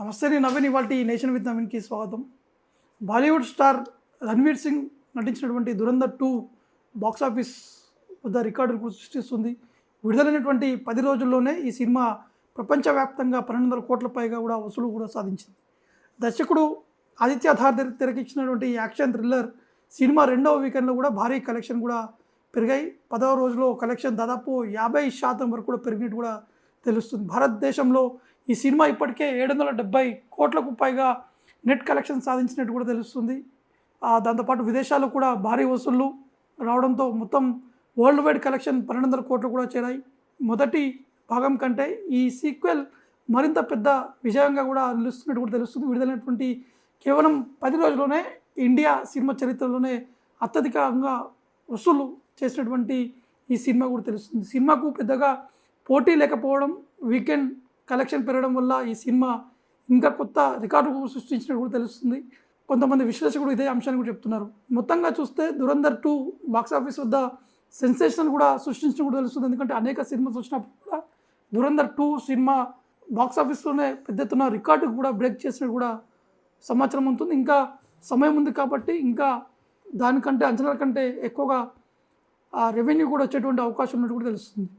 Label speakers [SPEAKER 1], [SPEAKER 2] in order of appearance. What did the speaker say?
[SPEAKER 1] నమస్తే, నేను నవీన్. ఇవాళ నేషన్ విత్ నవీన్కి స్వాగతం. బాలీవుడ్ స్టార్ రణ్వీర్ సింగ్ నటించినటువంటి దురంధర్ 2 బాక్సాఫీస్ వద్ద రికార్డులు సృష్టిస్తుంది. విడుదలైనటువంటి 10 రోజుల్లోనే ఈ సినిమా ప్రపంచవ్యాప్తంగా 1200 కోట్ల పైగా కూడా వసూలు కూడా సాధించింది. దర్శకుడు ఆదిత్య థార్ తెరకెక్కించినటువంటి యాక్షన్ థ్రిల్లర్ సినిమా రెండవ వీకెండ్లో కూడా భారీ కలెక్షన్ కూడా పెరిగాయి. 10వ రోజులో కలెక్షన్ దాదాపు 50% వరకు కూడా పెరిగినట్టు కూడా తెలుస్తుంది. భారతదేశంలో ఈ సినిమా ఇప్పటికే 770 కోట్లకు పైగా నెట్ కలెక్షన్ సాధించినట్టు కూడా తెలుస్తుంది. దాంతోపాటు విదేశాల్లో కూడా భారీ వసూళ్లు రావడంతో మొత్తం వరల్డ్ వైడ్ కలెక్షన్ 1200 కోట్లు కూడా చేరాయి. మొదటి భాగం కంటే ఈ సీక్వెల్ మరింత పెద్ద విజయంగా కూడా నిలుస్తున్నట్టు కూడా తెలుస్తుంది. విడుదలైనటువంటి కేవలం 10 రోజుల్లోనే ఇండియా సినిమా చరిత్రలోనే అత్యధికంగా వసూలు చేసినటువంటి ఈ సినిమా కూడా తెలుస్తుంది. సినిమాకు పెద్దగా పోటీ లేకపోవడం, వీకెండ్ కలెక్షన్ పెరగడం వల్ల ఈ సినిమా ఇంకా కొత్త రికార్డు సృష్టించినట్టు కూడా తెలుస్తుంది. కొంతమంది విశ్లేషకులు ఇదే అంశాన్ని కూడా చెప్తున్నారు. మొత్తంగా చూస్తే దురంధర్ 2 బాక్సాఫీస్ వద్ద సెన్సేషన్ కూడా సృష్టించినట్టు కూడా తెలుస్తుంది. ఎందుకంటే అనేక సినిమాస్ వచ్చినప్పుడు కూడా దురంధర్ 2 సినిమా బాక్సాఫీస్లోనే పెద్ద ఎత్తున రికార్డు కూడా బ్రేక్ చేసినట్టు కూడా సమాచారం ఉంటుంది. ఇంకా సమయం ఉంది కాబట్టి ఇంకా దానికంటే అంచనాల కంటే ఎక్కువగా రెవెన్యూ కూడా వచ్చేటువంటి అవకాశం ఉన్నట్టు కూడా తెలుస్తుంది.